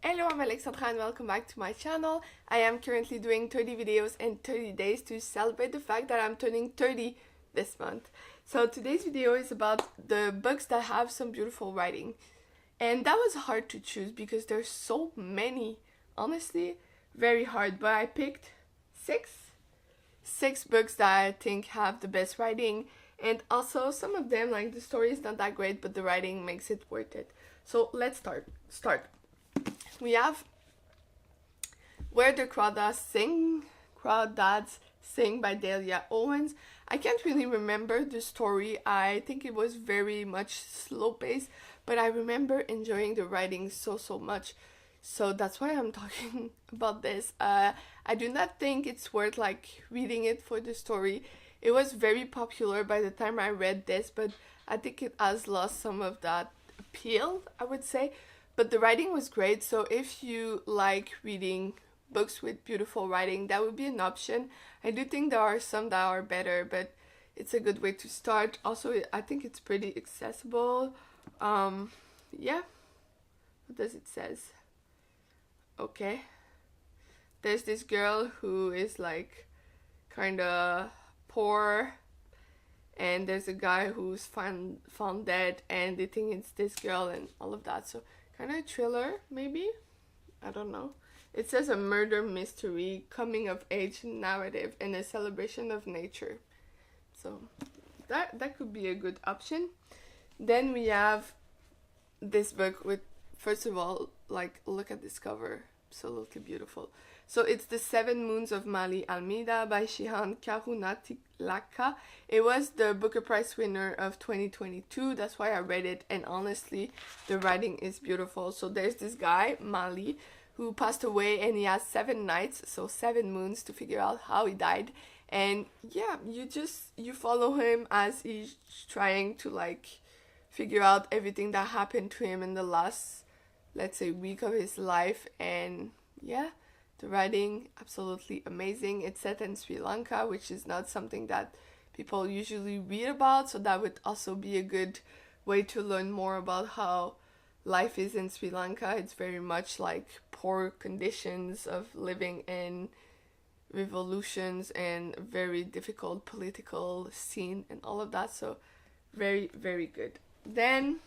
Hello, I'm Alexandra and welcome back to my channel. I am currently doing 30 videos in 30 days to celebrate the fact that I'm turning 30 this month. So today's video is about the books that have some beautiful writing. And that was hard to choose because there's so many. Honestly, very hard. But I picked six books that I think have the best writing. And also some of them, like the story is not that great, but the writing makes it worth it. So let's start. We have Where the Crawdads Sing by Delia Owens. I can't really remember the story. I think it was very much slow paced, but I remember enjoying the writing so much. So that's why I'm talking about this. I do not think it's worth like reading it for the story. It was very popular by the time I read this, but I think it has lost some of that appeal, I would say. But the writing was great, so if you like reading books with beautiful writing, that would be an option. I do think there are some that are better, but it's a good way to start. Also, I think it's pretty accessible. Yeah. What does it says? Okay. There's this girl who is like kind of poor, and there's a guy who's found dead, and they think it's this girl and all of that. So kind of thriller, maybe? I don't know. It says a murder mystery, coming of age narrative, and a celebration of nature. So that could be a good option. Then we have this book with, first of all, like, look at this cover. Absolutely beautiful. So it's The Seven Moons of Mali Almeida by Shihan Karunatilaka. It was the Booker Prize winner of 2022. That's why I read it. And honestly, the writing is beautiful. So there's this guy, Mali, who passed away, and he has 7 nights, so 7 moons, to figure out how he died. And yeah, you follow him as he's trying to like figure out everything that happened to him in the last, let's say, week of his life. And yeah, the writing, absolutely amazing. It's set in Sri Lanka, which is not something that people usually read about, so that would also be a good way to learn more about how life is in Sri Lanka. It's very much like poor conditions of living in revolutions and very difficult political scene and all of that, so very good. Then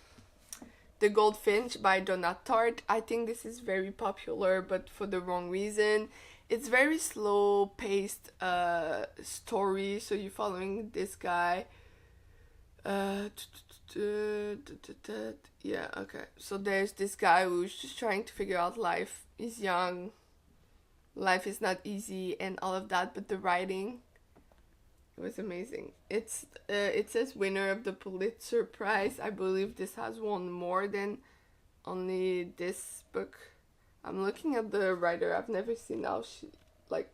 The Goldfinch by Donna Tartt. I think this is very popular, but for the wrong reason. It's very slow paced story, so you're following this guy. Yeah, okay. So there's this guy who's just trying to figure out life. He's young. Life is not easy and all of that, but the writing, it was amazing. It says winner of the Pulitzer Prize. I believe this has won more than only this book. I'm looking at the writer. I've never seen how she, like,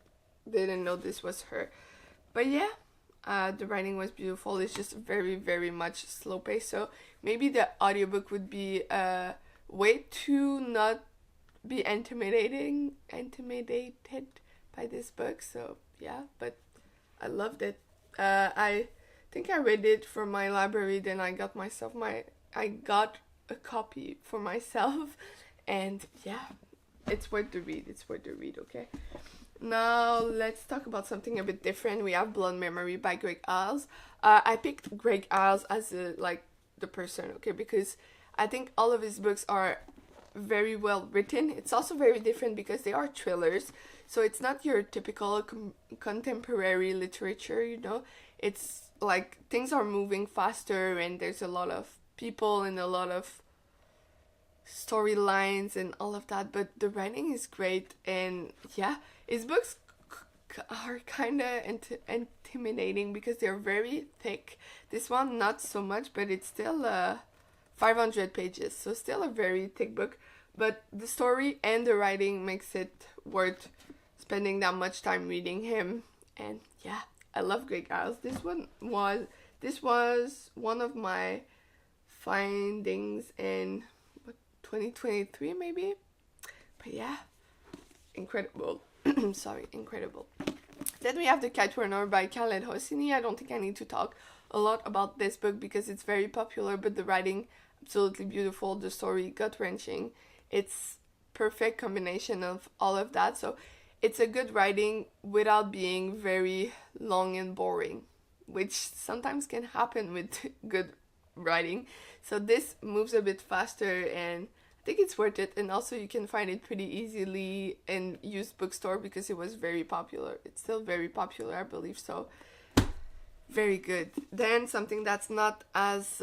didn't know this was her. But yeah, the writing was beautiful. It's just very much slow paced. So maybe the audiobook would be a way to not be intimidated by this book. So yeah, but I loved it. I think I read it from my library, then I got a copy for myself, and yeah, it's worth the read, okay? Now let's talk about something a bit different. We have Blood Memory by Greg Iles. I picked Greg Iles as the person, okay, because I think all of his books are very well written. It's also very different because they are thrillers, so it's not your typical contemporary literature, you know. It's like things are moving faster, and there's a lot of people and a lot of storylines and all of that, but the writing is great. And yeah, his books are kind of intimidating because they're very thick. This one not so much, but it's still 500 pages, so still a very thick book, but the story and the writing makes it worth spending that much time reading him. And yeah, I love Greg Iles. This was one of my findings in 2023 maybe, but yeah, incredible. Incredible. Then we have The Kite Runner by Khaled Hosseini. I don't think I need to talk a lot about this book because it's very popular, but the writing, absolutely beautiful. The story, gut-wrenching. It's perfect combination of all of that. So it's a good writing without being very long and boring, which sometimes can happen with good writing. So this moves a bit faster, and I think it's worth it. And also you can find it pretty easily in used bookstore because it was very popular. It's still very popular, I believe. So very good. Then something that's not as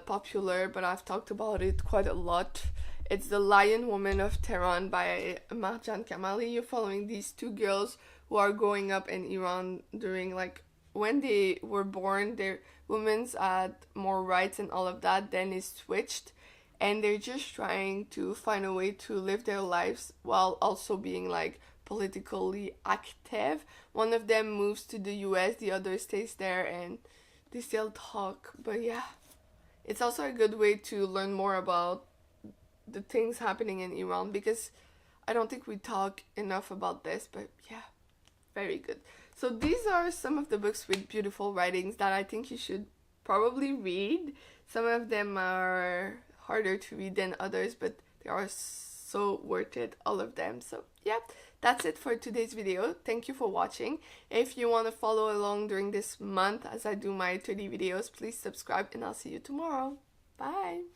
popular, but I've talked about it quite a lot. It's The Lion Woman of Tehran by Marjan Kamali. You're following these two girls who are growing up in Iran during, like, when they were born, their women's had more rights and all of that. Then it switched, and they're just trying to find a way to live their lives while also being like politically active. One of them moves to the US, the other stays there, and they still talk. But yeah, it's also a good way to learn more about the things happening in Iran, because I don't think we talk enough about this. But yeah, very good. So these are some of the books with beautiful writings that I think you should probably read. Some of them are harder to read than others, but they are so worth it, all of them. So yeah, that's it for today's video. Thank you for watching. If you want to follow along during this month as I do my 30 videos, please subscribe, and I'll see you tomorrow. Bye!